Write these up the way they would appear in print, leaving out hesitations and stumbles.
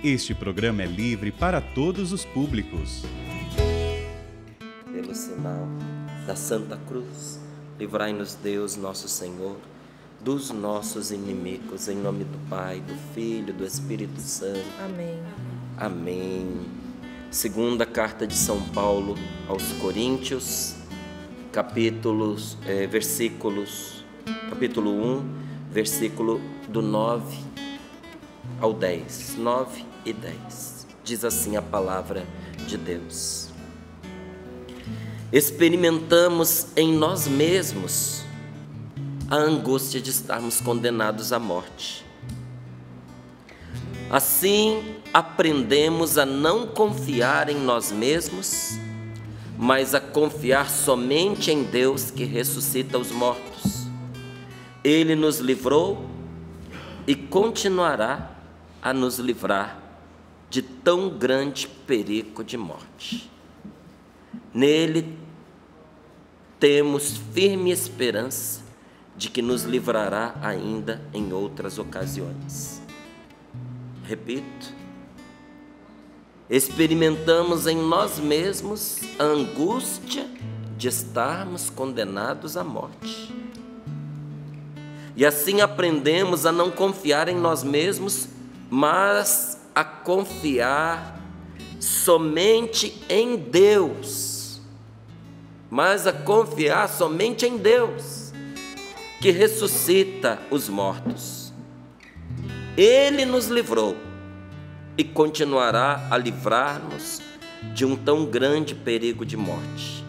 Este programa é livre para todos os públicos. Pelo sinal da Santa Cruz, livrai-nos Deus, nosso Senhor, dos nossos inimigos, em nome do Pai, do Filho e do Espírito Santo. Amém. Amém. Segunda carta de São Paulo aos Coríntios, capítulo 1, versículo do 9 ao 10. 9 e 10. Diz assim a palavra de Deus: experimentamos em nós mesmos a angústia de estarmos condenados à morte. Assim, aprendemos a não confiar em nós mesmos, mas a confiar somente em Deus que ressuscita os mortos. Ele nos livrou e continuará a nos livrar de tão grande perigo de morte. Nele temos firme esperança de que nos livrará ainda em outras ocasiões. Repito, experimentamos em nós mesmos a angústia de estarmos condenados à morte. E assim aprendemos a não confiar em nós mesmos, mas a confiar somente em Deus. Mas a confiar somente em Deus, que ressuscita os mortos. Ele nos livrou e continuará a livrar-nos de um tão grande perigo de morte.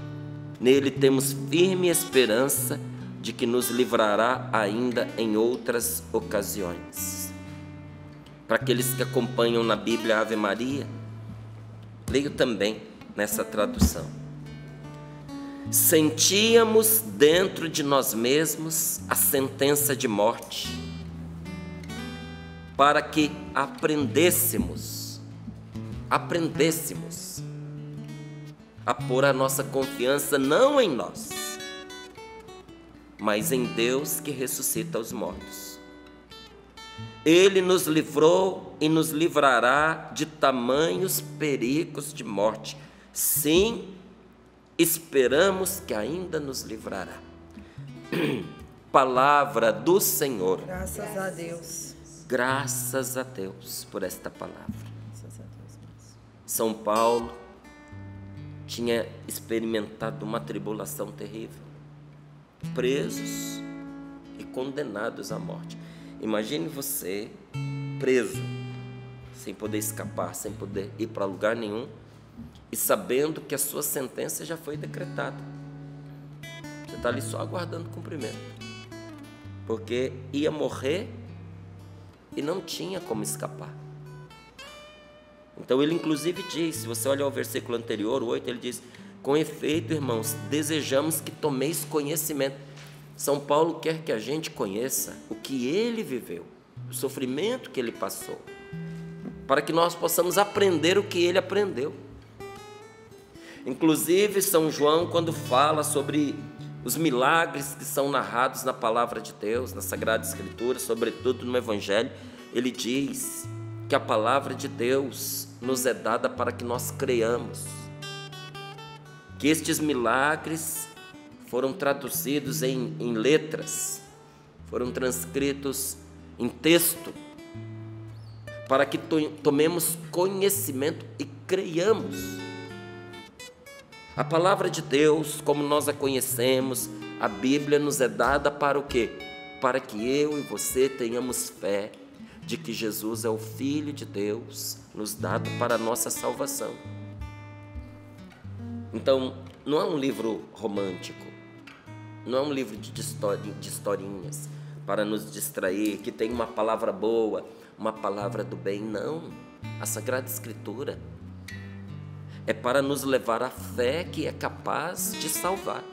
Nele temos firme esperança de que nos livrará ainda em outras ocasiões. Para aqueles que acompanham na Bíblia a Ave Maria, leio também nessa tradução. Sentíamos dentro de nós mesmos a sentença de morte, para que aprendêssemos a pôr a nossa confiança não em nós, mas em Deus que ressuscita os mortos. Ele nos livrou e nos livrará de tamanhos perigos de morte. Sim, esperamos que ainda nos livrará. Palavra do Senhor. Graças a Deus. Graças a Deus por esta palavra. Graças a Deus. São Paulo tinha experimentado uma tribulação terrível, presos e condenados à morte. Imagine você preso, sem poder escapar, sem poder ir para lugar nenhum, e sabendo que a sua sentença já foi decretada. Você está ali só aguardando o cumprimento, porque ia morrer e não tinha como escapar. Então ele inclusive diz, se você olhar o versículo anterior, o 8, ele diz: com efeito, irmãos, desejamos que tomeis conhecimento. São Paulo quer que a gente conheça o que ele viveu, o sofrimento que ele passou, para que nós possamos aprender o que ele aprendeu. Inclusive, São João, quando fala sobre os milagres que são narrados na palavra de Deus, na Sagrada Escritura, sobretudo no Evangelho, ele diz que a palavra de Deus nos é dada para que nós creiamos, que estes milagres foram traduzidos em letras, foram transcritos em texto, para que tomemos conhecimento e creiamos. A palavra de Deus, como nós a conhecemos, a Bíblia nos é dada para o quê? Para que eu e você tenhamos fé de que Jesus é o Filho de Deus, nos dado para a nossa salvação. Então, não é um livro romântico, não é um livro de historinhas para nos distrair, que tem uma palavra boa, uma palavra do bem. Não, a Sagrada Escritura é para nos levar à fé que é capaz de salvar.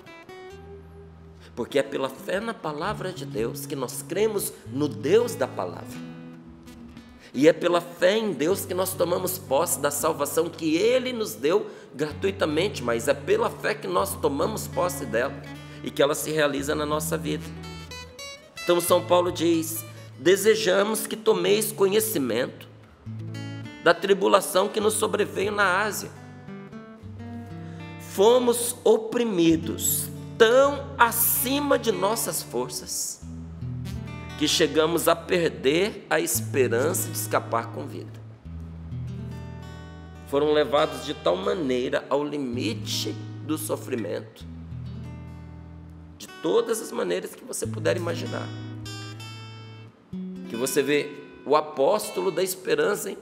Porque é pela fé na palavra de Deus que nós cremos no Deus da palavra. E é pela fé em Deus que nós tomamos posse da salvação que Ele nos deu gratuitamente, mas é pela fé que nós tomamos posse dela e que ela se realiza na nossa vida. Então São Paulo diz: desejamos que tomeis conhecimento da tribulação que nos sobreveio na Ásia. Fomos oprimidos tão acima de nossas forças que chegamos a perder a esperança de escapar com vida. Foram levados de tal maneira ao limite do sofrimento, de todas as maneiras que você puder imaginar, que você vê o apóstolo da esperança, hein?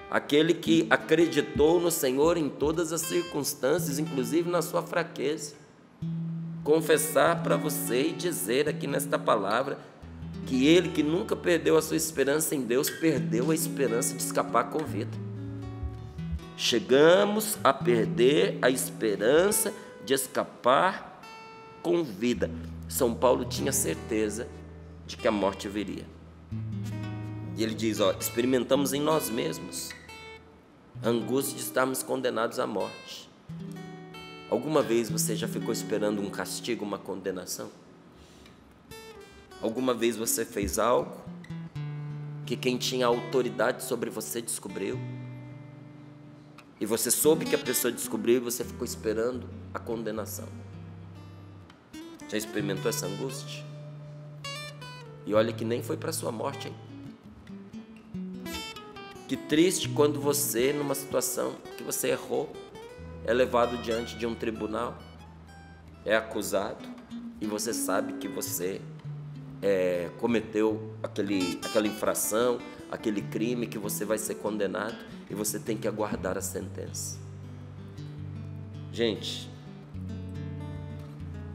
Aquele que acreditou no Senhor em todas as circunstâncias, inclusive na sua fraqueza, confessar para você e dizer aqui nesta palavra que ele que nunca perdeu a sua esperança em Deus, perdeu a esperança de escapar com vida. Chegamos a perder a esperança de escapar com vida. São Paulo tinha certeza de que a morte viria. E ele diz, experimentamos em nós mesmos a angústia de estarmos condenados à morte. Alguma vez você já ficou esperando um castigo, uma condenação? Alguma vez você fez algo que quem tinha autoridade sobre você descobriu? E você soube que a pessoa descobriu e você ficou esperando a condenação? Já experimentou essa angústia? E olha que nem foi para a sua morte, hein? Que triste quando você, numa situação que você errou, é levado diante de um tribunal, é acusado, e você sabe que você cometeu aquela infração, aquele crime, que você vai ser condenado, e você tem que aguardar a sentença. Gente,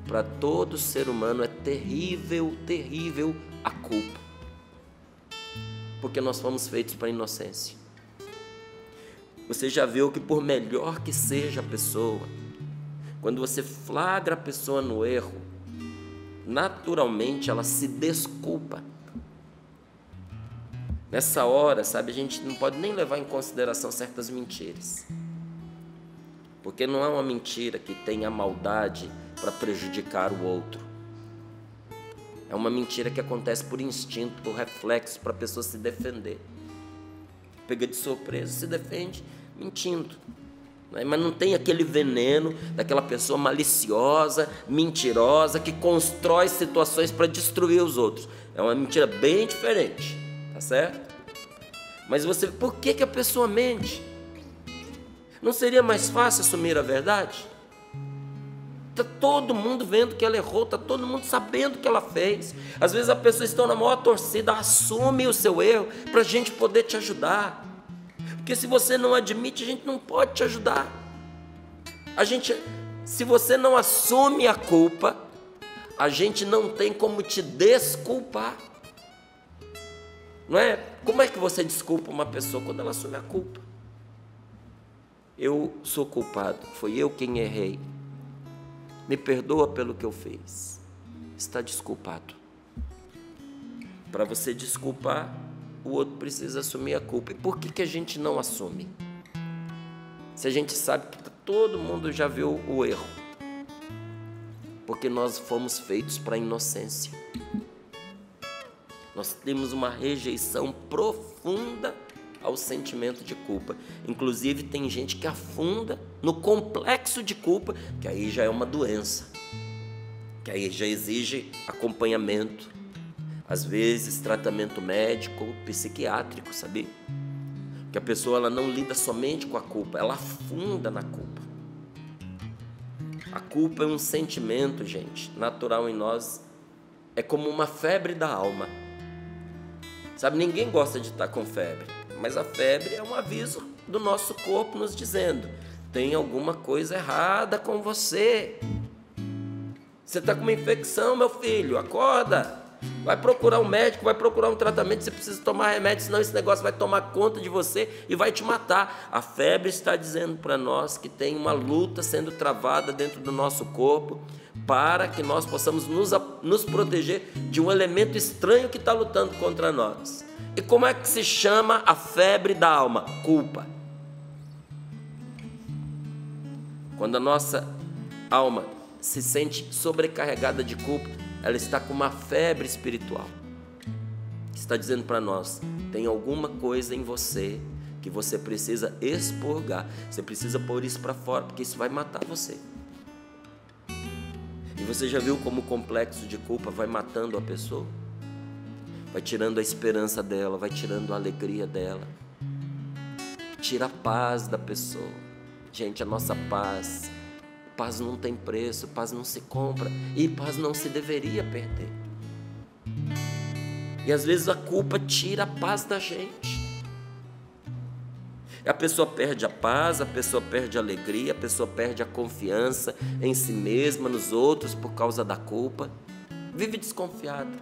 para todo ser humano é terrível, terrível a culpa, porque nós fomos feitos para a inocência. Você já viu que por melhor que seja a pessoa, quando você flagra a pessoa no erro, naturalmente ela se desculpa. Nessa hora, sabe, a gente não pode nem levar em consideração certas mentiras, porque não é uma mentira que tem a maldade para prejudicar o outro. É uma mentira que acontece por instinto, por reflexo, para a pessoa se defender. Pega de surpresa, se defende mentindo, né? Mas não tem aquele veneno daquela pessoa maliciosa, mentirosa, que constrói situações para destruir os outros. É uma mentira bem diferente, tá certo? Mas por que a pessoa mente? Não seria mais fácil assumir a verdade? Está todo mundo vendo que ela errou, está todo mundo sabendo que ela fez. Às vezes a pessoa está na maior torcida, assume o seu erro para a gente poder te ajudar. Porque se você não admite, a gente não pode te ajudar. Se você não assume a culpa, a gente não tem como te desculpar. Não é? Como é que você desculpa uma pessoa quando ela assume a culpa? Eu sou culpado, foi eu quem errei. Me perdoa pelo que eu fiz. Está desculpado. Para você desculpar, o outro precisa assumir a culpa. E por que a gente não assume? Se a gente sabe que todo mundo já viu o erro. Porque nós fomos feitos para a inocência. Nós temos uma rejeição profunda ao sentimento de culpa. Inclusive tem gente que afunda no complexo de culpa, que aí já é uma doença, que aí já exige acompanhamento, às vezes tratamento médico, psiquiátrico, sabia? Que a pessoa ela não lida somente com a culpa, ela afunda na culpa. A culpa é um sentimento, gente, natural em nós, é como uma febre da alma. Sabe, ninguém gosta de estar com febre, mas a febre é um aviso do nosso corpo nos dizendo: tem alguma coisa errada com você. Você está com uma infecção, meu filho, acorda. Vai procurar um médico, vai procurar um tratamento, você precisa tomar remédio, senão esse negócio vai tomar conta de você e vai te matar. A febre está dizendo para nós que tem uma luta sendo travada dentro do nosso corpo para que nós possamos nos proteger de um elemento estranho que está lutando contra nós. E como é que se chama a febre da alma? Culpa. Quando a nossa alma se sente sobrecarregada de culpa, ela está com uma febre espiritual. está dizendo para nós: tem alguma coisa em você que você precisa expurgar. Você precisa pôr isso para fora, porque isso vai matar você. E você já viu como o complexo de culpa vai matando a pessoa? Vai tirando a esperança dela, vai tirando a alegria dela, tira a paz da pessoa. Gente, a nossa paz não tem preço, paz não se compra, e paz não se deveria perder. E às vezes a culpa tira a paz da gente. A pessoa perde a paz, a pessoa perde a alegria, a pessoa perde a confiança em si mesma, nos outros, por causa da culpa. Vive desconfiada.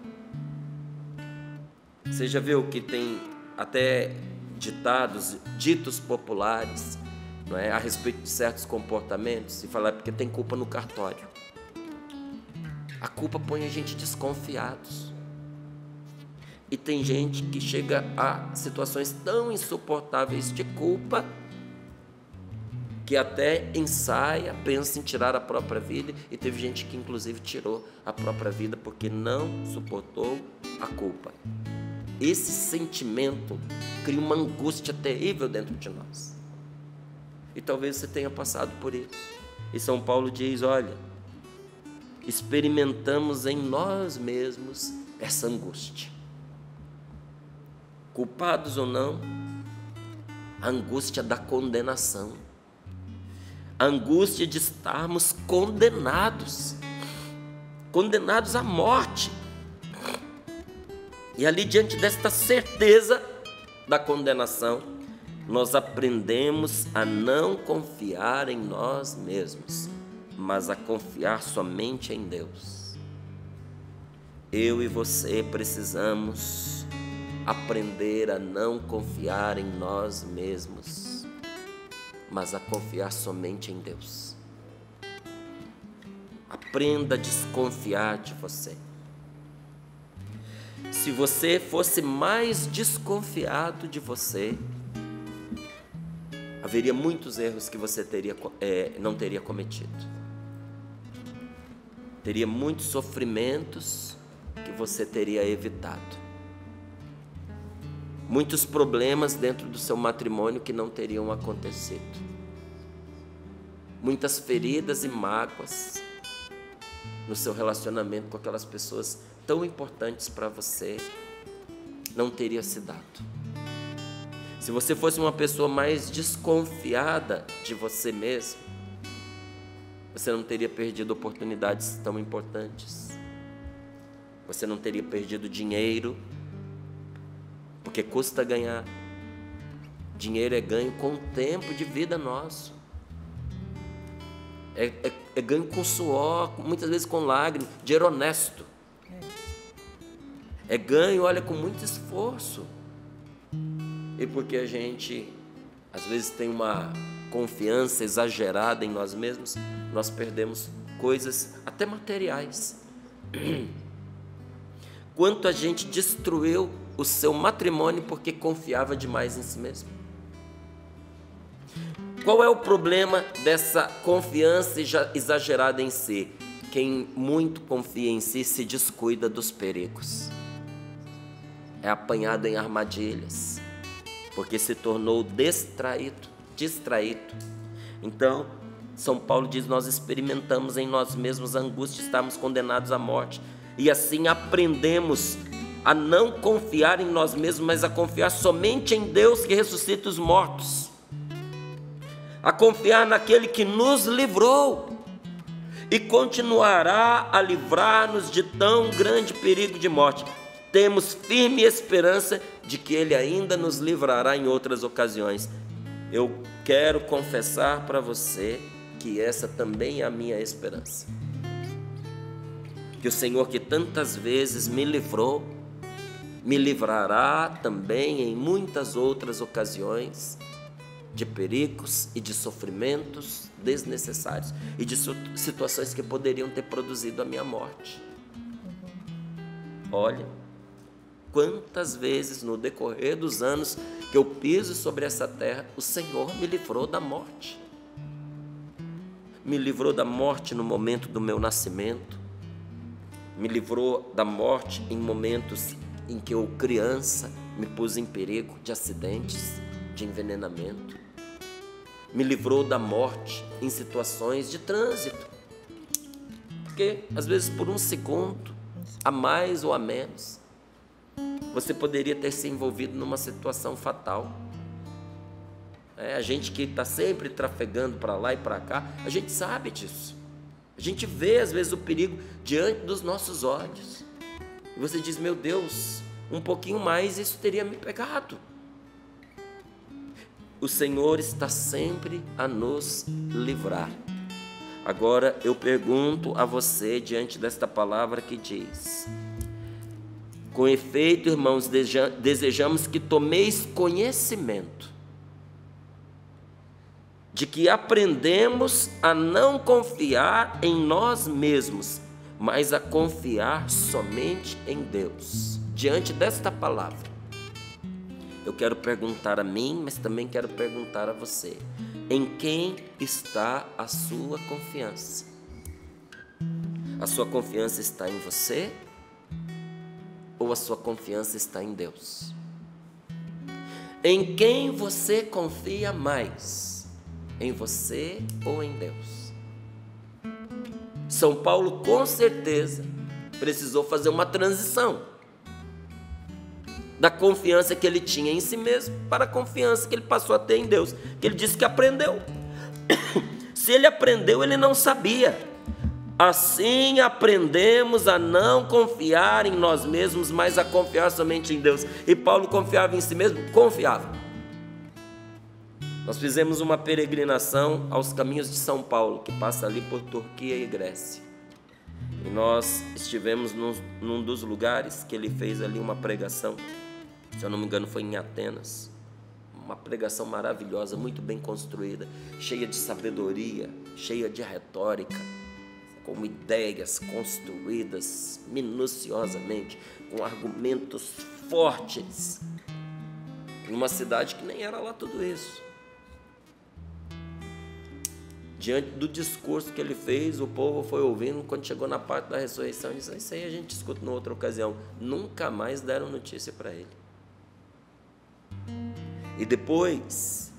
Você já viu que tem até ditos populares, não é, a respeito de certos comportamentos, e falar porque tem culpa no cartório. A culpa põe a gente desconfiados. E tem gente que chega a situações tão insuportáveis de culpa que até ensaia, pensa em tirar a própria vida, e teve gente que inclusive tirou a própria vida porque não suportou a culpa. Esse sentimento cria uma angústia terrível dentro de nós. E talvez você tenha passado por isso. E São Paulo diz: olha, experimentamos em nós mesmos essa angústia. Culpados ou não, a angústia da condenação, a angústia de estarmos condenados à morte. E ali, diante desta certeza da condenação, nós aprendemos a não confiar em nós mesmos, mas a confiar somente em Deus. Eu e você precisamos aprender a não confiar em nós mesmos, mas a confiar somente em Deus. Aprenda a desconfiar de você. Se você fosse mais desconfiado de você, haveria muitos erros que você não teria cometido. Teria muitos sofrimentos que você teria evitado. Muitos problemas dentro do seu matrimônio que não teriam acontecido. Muitas feridas e mágoas no seu relacionamento com aquelas pessoas tão importantes para você não teria se dado. Se você fosse uma pessoa mais desconfiada de você mesmo, você não teria perdido oportunidades tão importantes. Você não teria perdido dinheiro, porque custa ganhar. Dinheiro é ganho com o tempo de vida nosso. É ganho com suor, muitas vezes com lágrimas, dinheiro honesto. É ganho, olha, com muito esforço. E porque a gente, às vezes, tem uma confiança exagerada em nós mesmos, nós perdemos coisas até materiais. Quanto a gente destruiu o seu matrimônio porque confiava demais em si mesmo. Qual é o problema dessa confiança exagerada em si? Quem muito confia em si se descuida dos perigos. É apanhado em armadilhas, porque se tornou distraído. Então, São Paulo diz: nós experimentamos em nós mesmos a angústia, estamos condenados à morte. E assim aprendemos a não confiar em nós mesmos, mas a confiar somente em Deus que ressuscita os mortos. A confiar naquele que nos livrou e continuará a livrar-nos de tão grande perigo de morte. Temos firme esperança de que Ele ainda nos livrará em outras ocasiões. Eu quero confessar para você que essa também é a minha esperança. Que o Senhor, que tantas vezes me livrou, me livrará também em muitas outras ocasiões de perigos e de sofrimentos desnecessários e de situações que poderiam ter produzido a minha morte. Olha, quantas vezes no decorrer dos anos que eu piso sobre essa terra, o Senhor me livrou da morte. Me livrou da morte no momento do meu nascimento, me livrou da morte em momentos em que eu, criança, me pus em perigo de acidentes, de envenenamento. Me livrou da morte em situações de trânsito. Porque, às vezes, por um segundo, a mais ou a menos, você poderia ter se envolvido numa situação fatal. A gente que está sempre trafegando para lá e para cá, a gente sabe disso. A gente vê, às vezes, o perigo diante dos nossos olhos. E você diz, meu Deus, um pouquinho mais isso teria me pegado. O Senhor está sempre a nos livrar. Agora eu pergunto a você, diante desta palavra que diz: com efeito, irmãos, desejamos que tomeis conhecimento de que aprendemos a não confiar em nós mesmos, mas a confiar somente em Deus. Diante desta palavra, eu quero perguntar a mim, mas também quero perguntar a você: em quem está a sua confiança? A sua confiança está em você? Ou a sua confiança está em Deus? Em quem você confia mais? Em você ou em Deus? São Paulo, com certeza, precisou fazer uma transição da confiança que ele tinha em si mesmo para a confiança que ele passou a ter em Deus, que ele disse que aprendeu. Se ele aprendeu, ele não sabia. Assim aprendemos a não confiar em nós mesmos, mas a confiar somente em Deus. E Paulo confiava em si mesmo? Confiava. Nós fizemos uma peregrinação aos caminhos de São Paulo, que passa ali por Turquia e Grécia. E nós estivemos num dos lugares que ele fez ali uma pregação, se eu não me engano foi em Atenas. Uma pregação maravilhosa, muito bem construída, cheia de sabedoria, cheia de retórica, com ideias construídas minuciosamente, com argumentos fortes, em uma cidade que nem era lá tudo isso. Diante do discurso que ele fez, o povo foi ouvindo. Quando chegou na parte da ressurreição, ele disse: isso aí a gente escuta em outra ocasião. Nunca mais deram notícia para ele. E depois,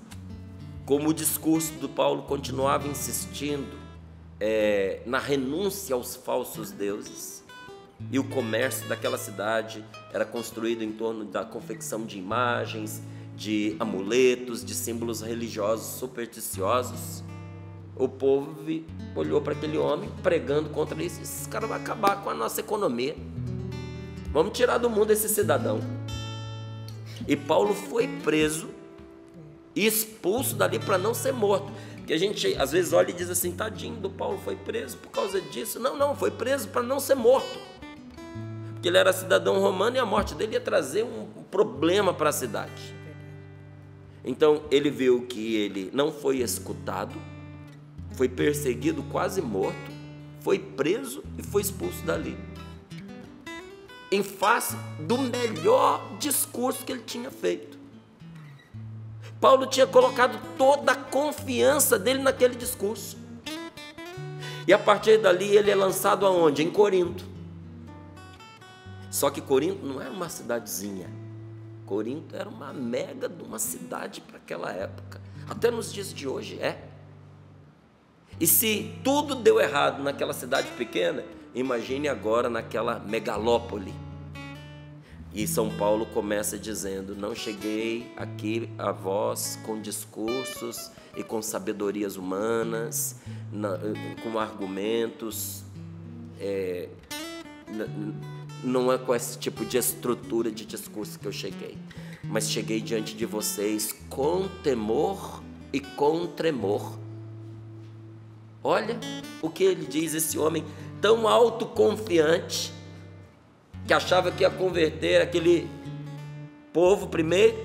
como o discurso do Paulo continuava insistindo na renúncia aos falsos deuses, e o comércio daquela cidade era construído em torno da confecção de imagens, de amuletos, de símbolos religiosos supersticiosos, o povo olhou para aquele homem pregando contra isso. Esse cara vai acabar com a nossa economia. Vamos tirar do mundo esse cidadão. E Paulo foi preso e expulso dali para não ser morto. Porque a gente às vezes olha e diz assim: tadinho do Paulo, foi preso por causa disso. Não, foi preso para não ser morto. Porque ele era cidadão romano e a morte dele ia trazer um problema para a cidade. Então ele viu que ele não foi escutado, foi perseguido, quase morto, foi preso e foi expulso dali, em face do melhor discurso que ele tinha feito. Paulo tinha colocado toda a confiança dele naquele discurso. E a partir dali ele é lançado aonde? Em Corinto. Só que Corinto não era uma cidadezinha. Corinto era uma mega de uma cidade para aquela época. Até nos dias de hoje é. E se tudo deu errado naquela cidade pequena, imagine agora naquela megalópole. E São Paulo começa dizendo: não cheguei aqui a vós com discursos e com sabedorias humanas, com argumentos, não é com esse tipo de estrutura de discurso que eu cheguei, mas cheguei diante de vocês com temor e com tremor. Olha o que ele diz, esse homem tão autoconfiante, que achava que ia converter aquele povo primeiro,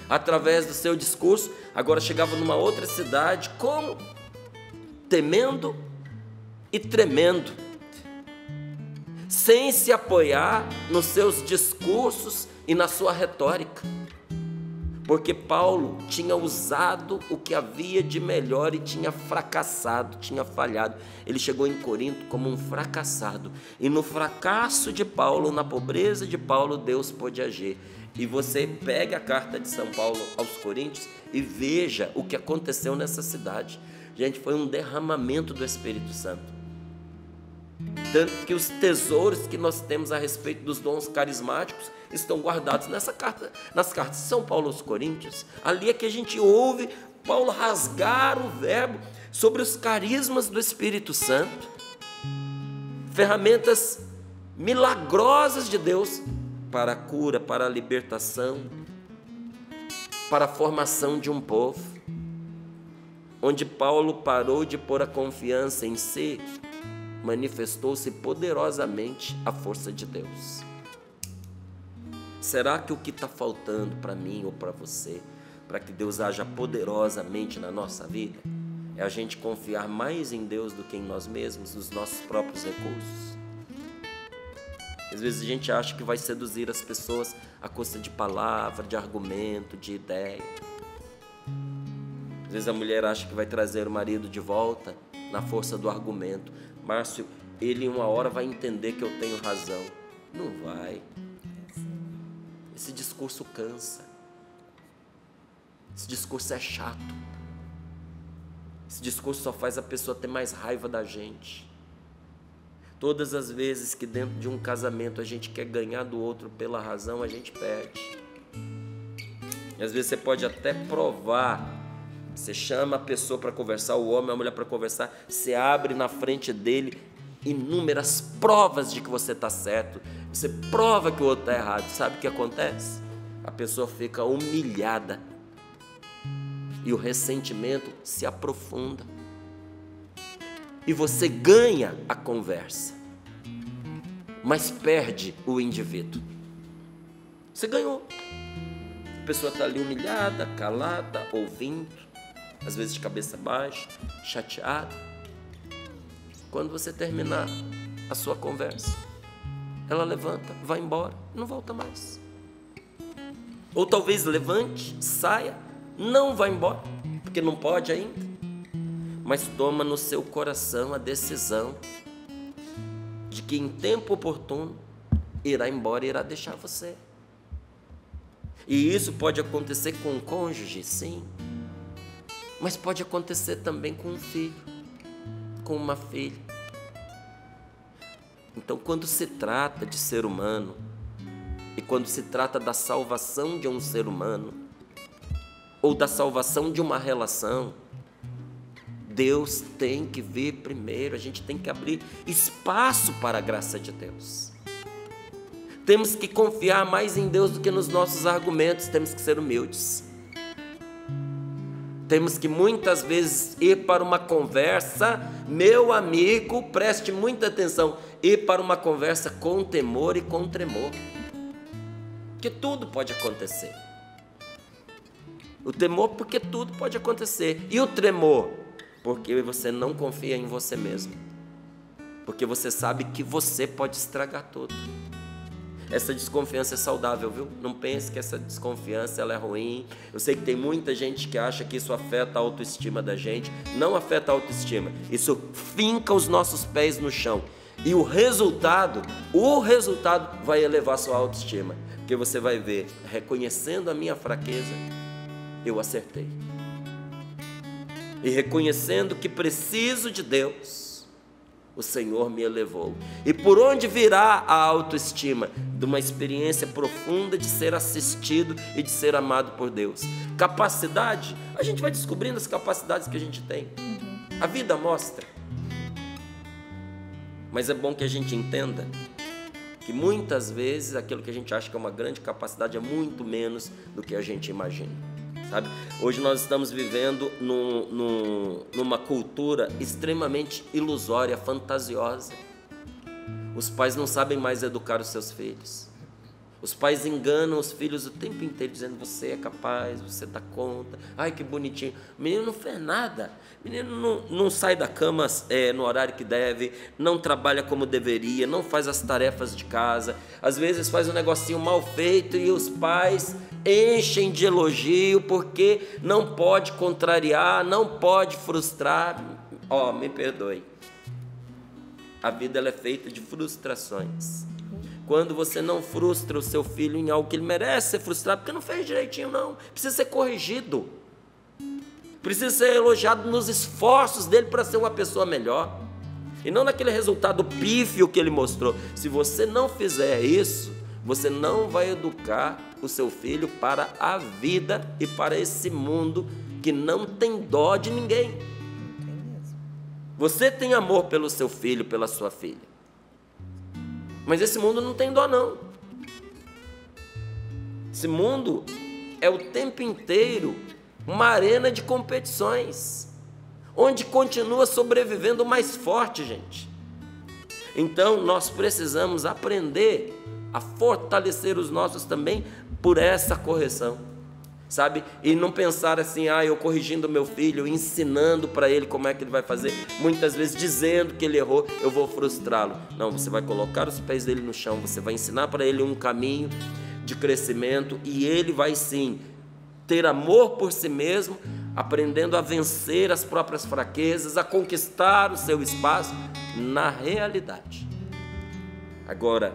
através do seu discurso, agora chegava numa outra cidade, como? Temendo e tremendo, sem se apoiar nos seus discursos e na sua retórica. porque Paulo tinha usado o que havia de melhor e tinha fracassado, tinha falhado. Ele chegou em Corinto como um fracassado, e no fracasso de Paulo, na pobreza de Paulo, Deus pôde agir. E você pega a carta de São Paulo aos Coríntios e veja o que aconteceu nessa cidade. Gente, foi um derramamento do Espírito Santo. Tanto que os tesouros que nós temos a respeito dos dons carismáticos estão guardados nas cartas de São Paulo aos Coríntios. Ali é que a gente ouve Paulo rasgar o verbo sobre os carismas do Espírito Santo, ferramentas milagrosas de Deus para a cura, para a libertação, para a formação de um povo, onde Paulo parou de pôr a confiança em si, manifestou-se poderosamente a força de Deus. Será que o que está faltando para mim ou para você, para que Deus haja poderosamente na nossa vida, é a gente confiar mais em Deus do que em nós mesmos, nos nossos próprios recursos? Às vezes a gente acha que vai seduzir as pessoas à custa de palavra, de argumento, de ideia. Às vezes a mulher acha que vai trazer o marido de volta na força do argumento. Márcio, ele em uma hora vai entender que eu tenho razão. Não vai. Esse discurso cansa. Esse discurso é chato. Esse discurso só faz a pessoa ter mais raiva da gente. Todas as vezes que dentro de um casamento a gente quer ganhar do outro pela razão, a gente perde. E às vezes você pode até provar. Você chama a pessoa para conversar, o homem, a mulher para conversar, você abre na frente dele inúmeras provas de que você está certo, você prova que o outro está errado. Sabe o que acontece? A pessoa fica humilhada e o ressentimento se aprofunda e você ganha a conversa, mas perde o indivíduo. Você ganhou. A pessoa está ali humilhada, calada, ouvindo, às vezes de cabeça baixa, chateada. Quando você terminar a sua conversa, ela levanta, vai embora, não volta mais. Ou talvez levante, saia, não vai embora, porque não pode ainda, mas toma no seu coração a decisão de que em tempo oportuno irá embora e irá deixar você. E isso pode acontecer com um cônjuge, sim, mas pode acontecer também com um filho, com uma filha. Então, quando se trata de ser humano, e quando se trata da salvação de um ser humano, ou da salvação de uma relação, Deus tem que vir primeiro, a gente tem que abrir espaço para a graça de Deus. Temos que confiar mais em Deus do que nos nossos argumentos, temos que ser humildes. Temos que muitas vezes ir para uma conversa, meu amigo, preste muita atenção, ir para uma conversa com temor e com tremor, porque tudo pode acontecer. O temor porque tudo pode acontecer, e o tremor porque você não confia em você mesmo, porque você sabe que você pode estragar tudo. Essa desconfiança é saudável, viu? Não pense que essa desconfiança ela é ruim. Eu sei que tem muita gente que acha que isso afeta a autoestima da gente. Não afeta a autoestima. Isso finca os nossos pés no chão. E o resultado vai elevar sua autoestima. Porque você vai ver, reconhecendo a minha fraqueza, eu acertei. E reconhecendo que preciso de Deus, o Senhor me elevou. E por onde virá a autoestima? De uma experiência profunda de ser assistido e de ser amado por Deus. Capacidade, a gente vai descobrindo as capacidades que a gente tem. A vida mostra. Mas é bom que a gente entenda que muitas vezes aquilo que a gente acha que é uma grande capacidade é muito menos do que a gente imagina. Sabe? Hoje nós estamos vivendo numa cultura extremamente ilusória, fantasiosa. Os pais não sabem mais educar os seus filhos. Os pais enganam os filhos o tempo inteiro, dizendo: você é capaz, você dá conta, ai que bonitinho. O menino não fez nada, o menino não sai da cama no horário que deve, não trabalha como deveria, não faz as tarefas de casa, às vezes faz um negocinho mal feito e os pais enchem de elogio porque não pode contrariar, não pode frustrar. Me perdoe, a vida ela é feita de frustrações. Quando você não frustra o seu filho em algo que ele merece ser frustrado, porque não fez direitinho, não. Precisa ser corrigido. Precisa ser elogiado nos esforços dele para ser uma pessoa melhor. E não naquele resultado pífio que ele mostrou. Se você não fizer isso, você não vai educar o seu filho para a vida e para esse mundo que não tem dó de ninguém. Não tem mesmo. Você tem amor pelo seu filho, pela sua filha. Mas esse mundo não tem dó, não. Esse mundo é o tempo inteiro uma arena de competições, onde continua sobrevivendo o mais forte, gente. Então, nós precisamos aprender a fortalecer os nossos também por essa correção, sabe? E não pensar assim: eu corrigindo meu filho, ensinando para ele como é que ele vai fazer, muitas vezes dizendo que ele errou, eu vou frustrá-lo. Não, você vai colocar os pés dele no chão, você vai ensinar para ele um caminho de crescimento e ele vai sim ter amor por si mesmo, aprendendo a vencer as próprias fraquezas, a conquistar o seu espaço na realidade. Agora,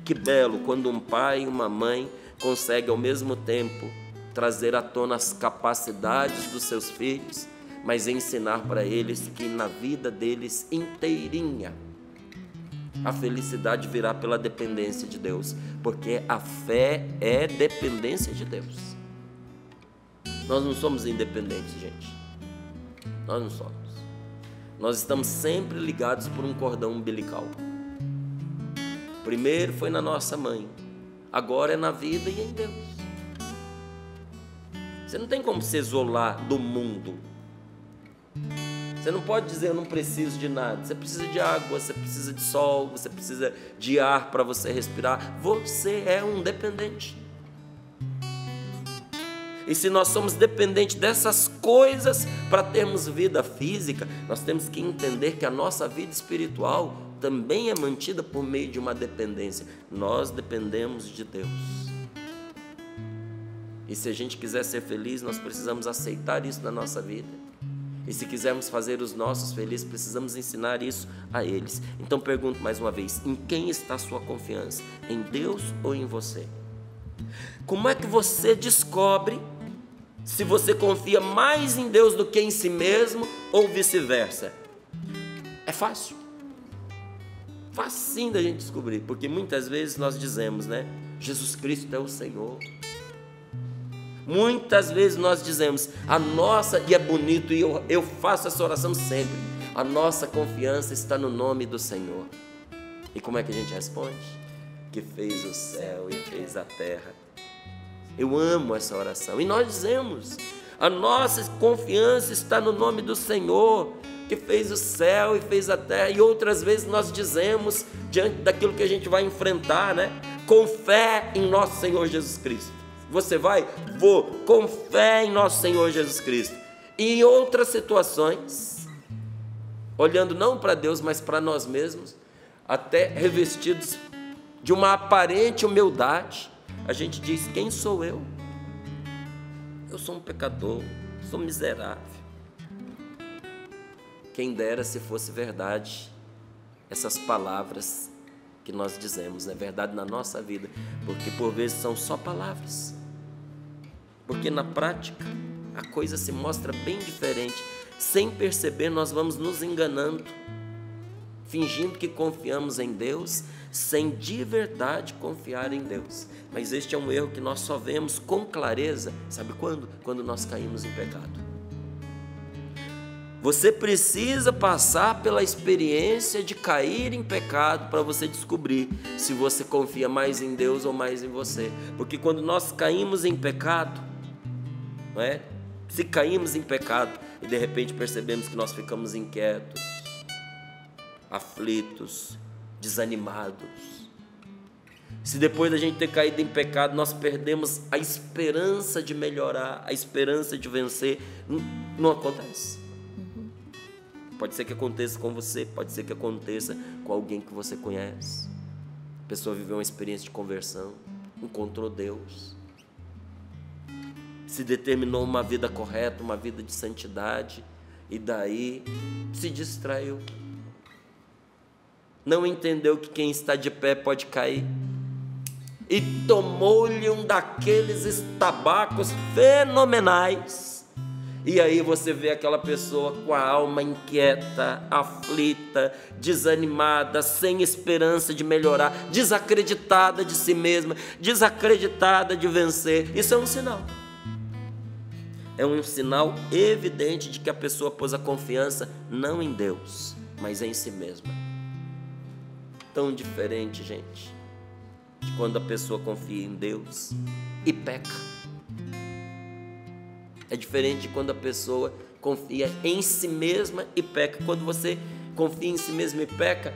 que belo quando um pai e uma mãe conseguem ao mesmo tempo trazer à tona as capacidades dos seus filhos, mas ensinar para eles que na vida deles inteirinha a felicidade virá pela dependência de Deus, porque a fé é dependência de Deus. Nós não somos independentes, gente. Nós não somos. Nós estamos sempre ligados por um cordão umbilical. Primeiro foi na nossa mãe, agora é na vida e em Deus. Você não tem como se isolar do mundo. Você não pode dizer: eu não preciso de nada. Você precisa de água, você precisa de sol, você precisa de ar para você respirar. Você é um dependente. E se nós somos dependentes dessas coisas para termos vida física, nós temos que entender que a nossa vida espiritual também é mantida por meio de uma dependência. Nós dependemos de Deus. E se a gente quiser ser feliz, nós precisamos aceitar isso na nossa vida. E se quisermos fazer os nossos felizes, precisamos ensinar isso a eles. Então pergunto mais uma vez: em quem está a sua confiança? Em Deus ou em você? Como é que você descobre se você confia mais em Deus do que em si mesmo ou vice-versa? É fácil. Facinho da gente descobrir, porque muitas vezes nós dizemos, né? Jesus Cristo é o Senhor. Muitas vezes nós dizemos, e é bonito, e eu faço essa oração sempre: a nossa confiança está no nome do Senhor. E como é que a gente responde? Que fez o céu e fez a terra. Eu amo essa oração. E nós dizemos: a nossa confiança está no nome do Senhor, que fez o céu e fez a terra. E outras vezes nós dizemos, diante daquilo que a gente vai enfrentar, né? Com fé em nosso Senhor Jesus Cristo. Você vai? Vou, com fé em nosso Senhor Jesus Cristo. E em outras situações, olhando não para Deus, mas para nós mesmos, até revestidos de uma aparente humildade, a gente diz: quem sou eu? Eu sou um pecador, sou miserável. Quem dera se fosse verdade essas palavras que nós dizemos, é verdade na nossa vida, porque por vezes são só palavras. Porque na prática a coisa se mostra bem diferente. Sem perceber, nós vamos nos enganando, fingindo que confiamos em Deus, sem de verdade confiar em Deus. Mas este é um erro que nós só vemos com clareza, sabe quando? Quando nós caímos em pecado. Você precisa passar pela experiência de cair em pecado para você descobrir se você confia mais em Deus ou mais em você. Porque quando nós caímos em pecado, não é? Se caímos em pecado e de repente percebemos que nós ficamos inquietos, aflitos, desanimados, Se depois da gente ter caído em pecado, nós perdemos a esperança de melhorar, a esperança de vencer, não acontece. Pode ser que aconteça com você, pode ser que aconteça com alguém que você conhece. A pessoa viveu uma experiência de conversão, encontrou Deus, se determinou uma vida correta, uma vida de santidade, e daí se distraiu. Não entendeu que quem está de pé pode cair. E tomou-lhe um daqueles estabacos fenomenais. E aí você vê aquela pessoa com a alma inquieta, aflita, desanimada, sem esperança de melhorar, desacreditada de si mesma, desacreditada de vencer. Isso é um sinal. É um sinal evidente de que a pessoa pôs a confiança não em Deus, mas em si mesma. Tão diferente, gente, de quando a pessoa confia em Deus e peca. É diferente de quando a pessoa confia em si mesma e peca. Quando você confia em si mesma e peca,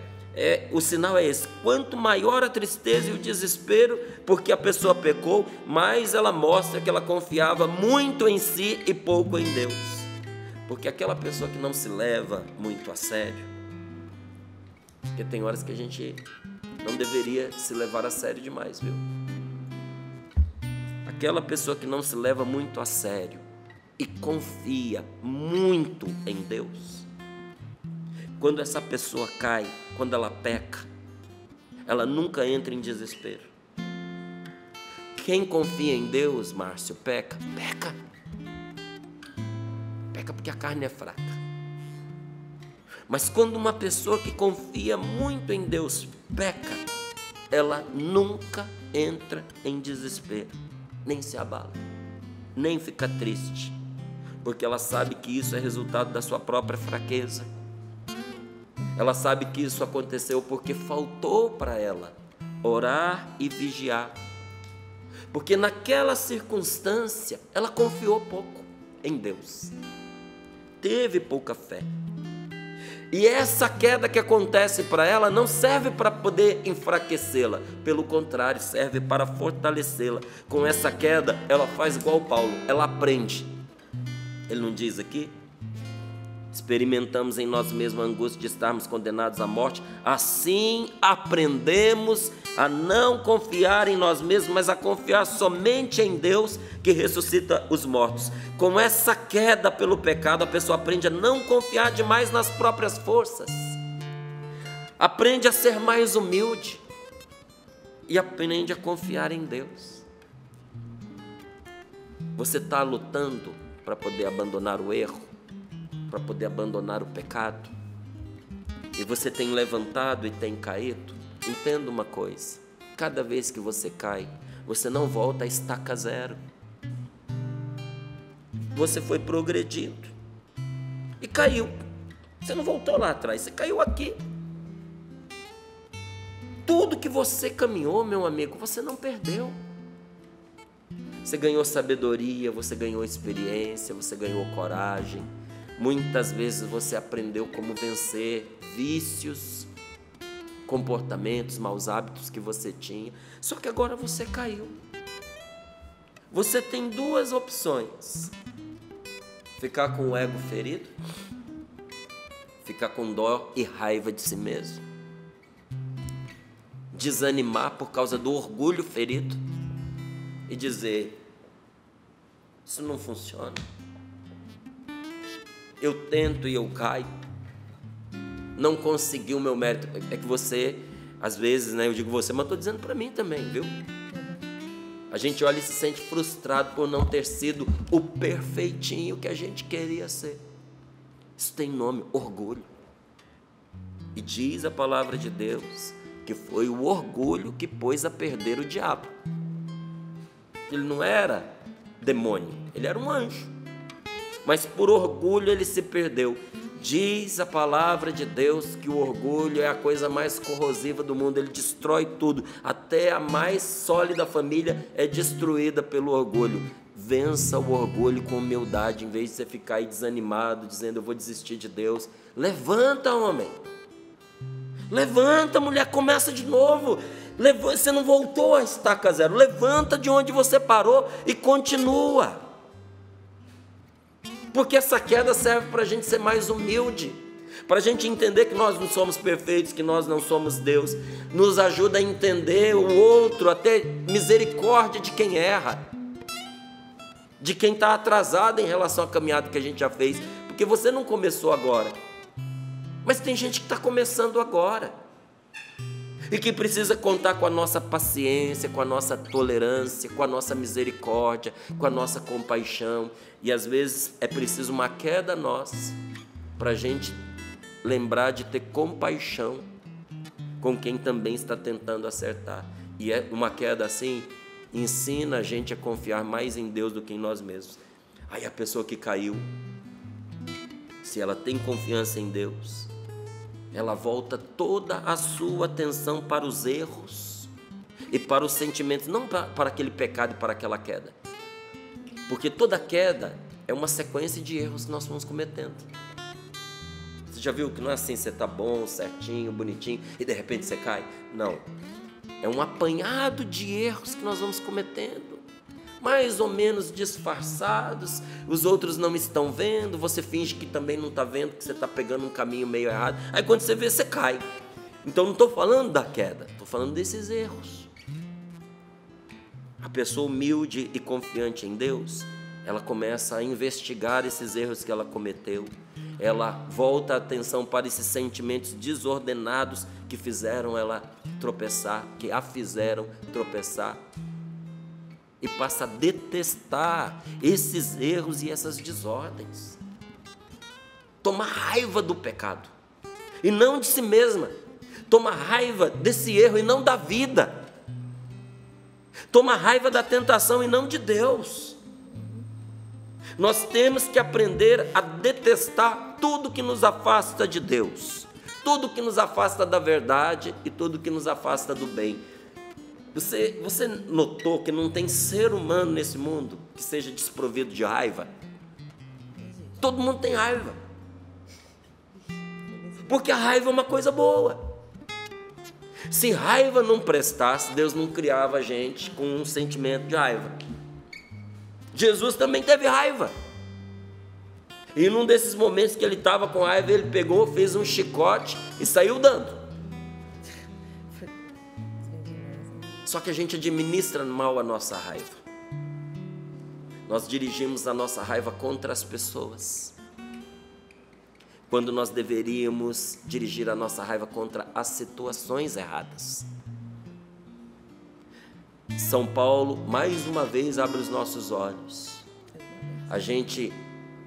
o sinal é esse: quanto maior a tristeza e o desespero, porque a pessoa pecou, mais ela mostra que ela confiava muito em si e pouco em Deus. Porque aquela pessoa que não se leva muito a sério, porque tem horas que a gente não deveria se levar a sério demais, viu? Aquela pessoa que não se leva muito a sério e confia muito em Deus, quando essa pessoa cai, quando ela peca, ela nunca entra em desespero. Quem confia em Deus, Márcio, peca porque a carne é fraca. Mas quando uma pessoa que confia muito em Deus peca, ela nunca entra em desespero, nem se abala, nem fica triste, porque ela sabe que isso é resultado da sua própria fraqueza. Ela sabe que isso aconteceu porque faltou para ela orar e vigiar, porque naquela circunstância ela confiou pouco em Deus, teve pouca fé. E essa queda que acontece para ela não serve para poder enfraquecê-la, pelo contrário, serve para fortalecê-la. Com essa queda, ela faz igual Paulo, ela aprende. Ele não diz aqui? Experimentamos em nós mesmos a angústia de estarmos condenados à morte, assim aprendemos a não confiar em nós mesmos, mas a confiar somente em Deus que ressuscita os mortos. Com essa queda pelo pecado, a pessoa aprende a não confiar demais nas próprias forças, aprende a ser mais humilde e aprende a confiar em Deus. Você está lutando para poder abandonar o erro, para poder abandonar o pecado, e você tem levantado e tem caído. Entenda uma coisa: cada vez que você cai, você não volta a estaca zero. Você foi progredindo e caiu. Você não voltou lá atrás, você caiu aqui. Tudo que você caminhou, meu amigo, você não perdeu. Você ganhou sabedoria, você ganhou experiência, você ganhou coragem. Muitas vezes você aprendeu como vencer vícios, comportamentos, maus hábitos que você tinha. Só que agora você caiu. Você tem duas opções: ficar com o ego ferido, ficar com dó e raiva de si mesmo, desanimar por causa do orgulho ferido e dizer: isso não funciona, eu tento e eu caio, não consegui o meu mérito. É que você, às vezes, né, eu digo você, mas estou dizendo para mim também, viu? A gente olha e se sente frustrado por não ter sido o perfeitinho que a gente queria ser. Isso tem nome: orgulho. E diz a palavra de Deus que foi o orgulho que pôs a perder o diabo. Ele não era demônio, ele era um anjo, mas por orgulho ele se perdeu. Diz a palavra de Deus que o orgulho é a coisa mais corrosiva do mundo, ele destrói tudo, até a mais sólida família é destruída pelo orgulho. Vença o orgulho com humildade, em vez de você ficar aí desanimado, dizendo: eu vou desistir de Deus. Levanta, homem, levanta, mulher, começa de novo. Você não voltou a estaca zero. Levanta de onde você parou e continua. Porque essa queda serve para a gente ser mais humilde, para a gente entender que nós não somos perfeitos, que nós não somos Deus. Nos ajuda a entender o outro, a ter misericórdia de quem erra, de quem está atrasado em relação à caminhada que a gente já fez. Porque você não começou agora, mas tem gente que está começando agora e que precisa contar com a nossa paciência, com a nossa tolerância, com a nossa misericórdia, com a nossa compaixão. E às vezes é preciso uma queda nossa para a gente lembrar de ter compaixão com quem também está tentando acertar. E uma queda assim ensina a gente a confiar mais em Deus do que em nós mesmos. Aí a pessoa que caiu, se ela tem confiança em Deus, ela volta toda a sua atenção para os erros e para os sentimentos, não para aquele pecado e para aquela queda. Porque toda queda é uma sequência de erros que nós vamos cometendo. Você já viu que não é assim, você está bom, certinho, bonitinho, e de repente você cai? Não. É um apanhado de erros que nós vamos cometendo, mais ou menos disfarçados, os outros não estão vendo, você finge que também não está vendo, que você está pegando um caminho meio errado, aí quando você vê, você cai. Então não estou falando da queda, estou falando desses erros. A pessoa humilde e confiante em Deus, ela começa a investigar esses erros que ela cometeu, ela volta a atenção para esses sentimentos desordenados que fizeram ela tropeçar, que a fizeram tropeçar, e passa a detestar esses erros e essas desordens. Toma raiva do pecado e não de si mesma. Toma raiva desse erro e não da vida. Toma raiva da tentação e não de Deus. Nós temos que aprender a detestar tudo que nos afasta de Deus, tudo que nos afasta da verdade e tudo que nos afasta do bem. Você notou que não tem ser humano nesse mundo que seja desprovido de raiva? Todo mundo tem raiva, porque a raiva é uma coisa boa. Se raiva não prestasse, Deus não criava a gente com um sentimento de raiva. Jesus também teve raiva, e num desses momentos que ele estava com raiva, ele pegou, fez um chicote e saiu dando. Só que a gente administra mal a nossa raiva. Nós dirigimos a nossa raiva contra as pessoas, quando nós deveríamos dirigir a nossa raiva contra as situações erradas. São Paulo, mais uma vez, abre os nossos olhos. A gente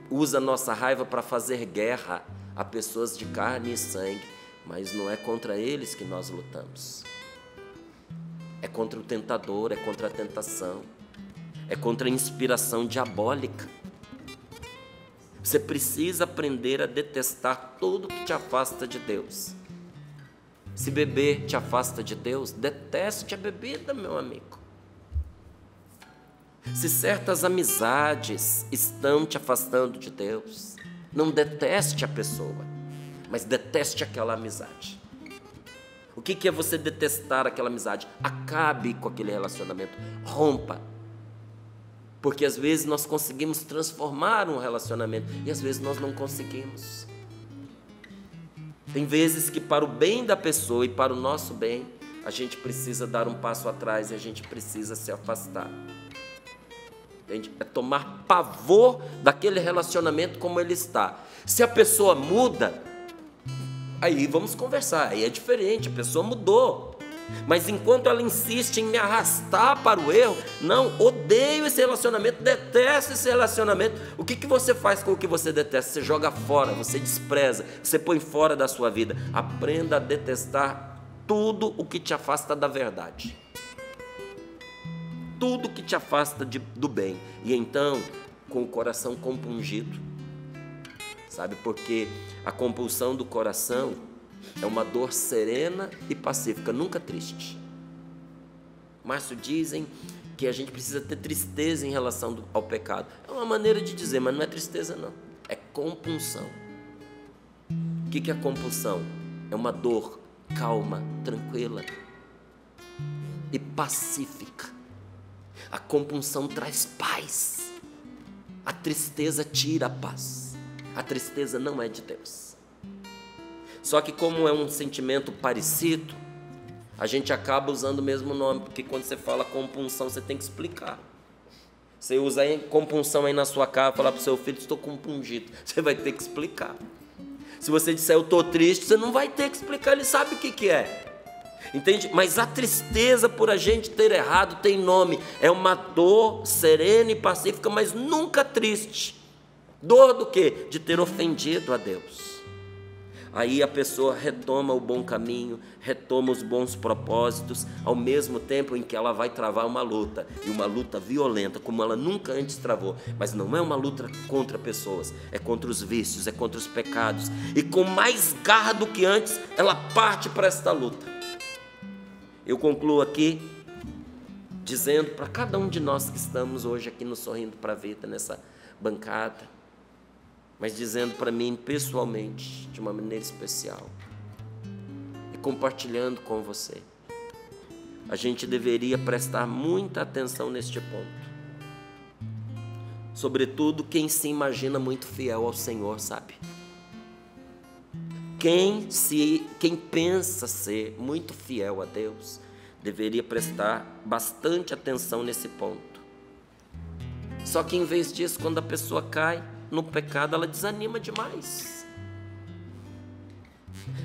usa a nossa raiva para fazer guerra a pessoas de carne e sangue, mas não é contra eles que nós lutamos. É contra o tentador, é contra a tentação, é contra a inspiração diabólica. Você precisa aprender a detestar tudo que te afasta de Deus. Se beber te afasta de Deus, deteste a bebida, meu amigo. Se certas amizades estão te afastando de Deus, não deteste a pessoa, mas deteste aquela amizade. O que é você detestar aquela amizade? Acabe com aquele relacionamento, rompa. Porque às vezes nós conseguimos transformar um relacionamento e às vezes nós não conseguimos. Tem vezes que para o bem da pessoa e para o nosso bem, a gente precisa dar um passo atrás e a gente precisa se afastar. Entende? É tomar pavor daquele relacionamento como ele está. Se a pessoa muda, aí vamos conversar, aí é diferente, a pessoa mudou. Mas enquanto ela insiste em me arrastar para o erro, não, odeio esse relacionamento, detesto esse relacionamento. O que você faz com o que você detesta? Você joga fora, você despreza, você põe fora da sua vida. Aprenda a detestar tudo o que te afasta da verdade, tudo que te afasta do bem. E então, com o coração compungido, sabe, porque a compulsão do coração é uma dor serena e pacífica, nunca triste. Márcio, dizem que a gente precisa ter tristeza em relação ao pecado. É uma maneira de dizer, mas não é tristeza não, é compunção. O que é compulsão? É uma dor calma, tranquila. e pacífica. A compunção traz paz. A tristeza tira a paz. A tristeza não é de Deus. Só que como é um sentimento parecido, a gente acaba usando o mesmo nome, porque quando você fala compunção, você tem que explicar. Você usa compunção aí na sua casa, falar para o seu filho, estou compungido. Você vai ter que explicar. Se você disser, eu estou triste, você não vai ter que explicar, ele sabe o que é. Entende? Mas a tristeza por a gente ter errado tem nome. É uma dor serena e pacífica, mas nunca triste. Dor do quê? De ter ofendido a Deus. Aí a pessoa retoma o bom caminho, retoma os bons propósitos, ao mesmo tempo em que ela vai travar uma luta, e uma luta violenta, como ela nunca antes travou. Mas não é uma luta contra pessoas, é contra os vícios, é contra os pecados. E com mais garra do que antes, ela parte para esta luta. Eu concluo aqui, dizendo para cada um de nós que estamos hoje aqui no Sorrindo para a Vida, nessa bancada, mas dizendo para mim pessoalmente, de uma maneira especial, e compartilhando com você, a gente deveria prestar muita atenção neste ponto. Sobretudo quem se imagina muito fiel ao Senhor, sabe? Quem pensa ser muito fiel a Deus, deveria prestar bastante atenção nesse ponto. Só que em vez disso, quando a pessoa cai no pecado, ela desanima demais.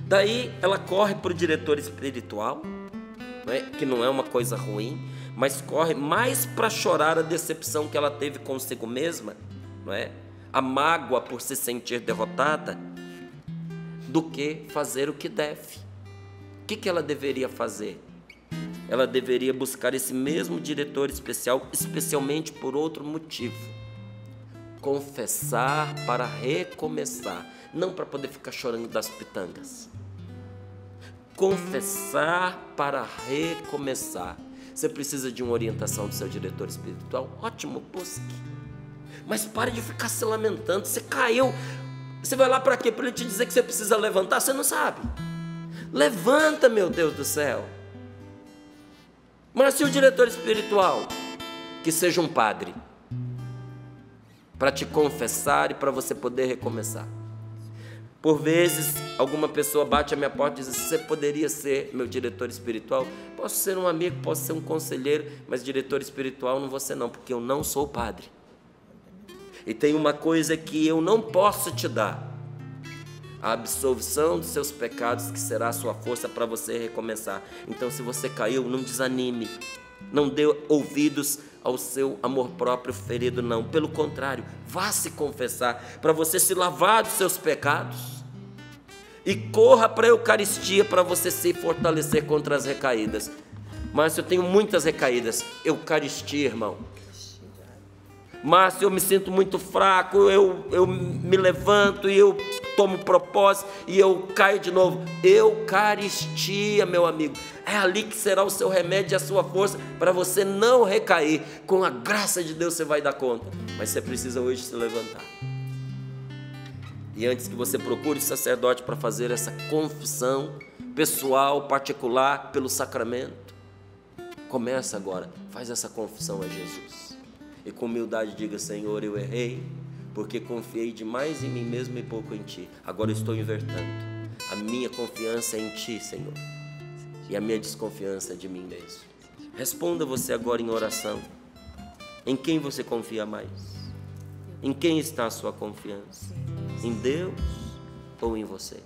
Daí ela corre para o diretor espiritual, que não é uma coisa ruim, mas corre mais para chorar a decepção que ela teve consigo mesma, a mágoa por se sentir derrotada, do que fazer o que deve. O que ela deveria fazer? Ela deveria buscar esse mesmo diretor especial, especialmente por outro motivo. Confessar para recomeçar, não para poder ficar chorando das pitangas. Confessar para recomeçar. Você precisa de uma orientação do seu diretor espiritual? Ótimo, busque. Mas pare de ficar se lamentando. Você caiu. Você vai lá para quê? Para ele te dizer que você precisa levantar? Você não sabe. Levanta, meu Deus do céu. Mas se o diretor espiritual, que seja um padre, para te confessar e para você poder recomeçar. Por vezes, alguma pessoa bate à minha porta e diz, você poderia ser meu diretor espiritual? Posso ser um amigo, posso ser um conselheiro, mas diretor espiritual não vou ser não, porque eu não sou padre. E tem uma coisa que eu não posso te dar, a absolvição dos seus pecados, que será a sua força para você recomeçar. Então, se você caiu, não desanime, não dê ouvidos ao seu amor próprio ferido, não. Pelo contrário, vá se confessar, para você se lavar dos seus pecados, e corra para a Eucaristia para você se fortalecer contra as recaídas. Márcio, eu tenho muitas recaídas. Eucaristia, irmão. Márcio, eu me sinto muito fraco, eu me levanto e eu tomo propósito e eu caio de novo. Eucaristia, meu amigo, é ali que será o seu remédio e a sua força para você não recair. Com a graça de Deus você vai dar conta, mas você precisa hoje se levantar. E antes que você procure o sacerdote para fazer essa confissão pessoal, particular, pelo sacramento, começa agora, faz essa confissão a Jesus. E com humildade diga, Senhor, eu errei, porque confiei demais em mim mesmo e pouco em Ti. Agora eu estou invertendo. A minha confiança é em Ti, Senhor, e a minha desconfiança é de mim mesmo. Responda você agora em oração. Em quem você confia mais? Em quem está a sua confiança? Em Deus ou em você?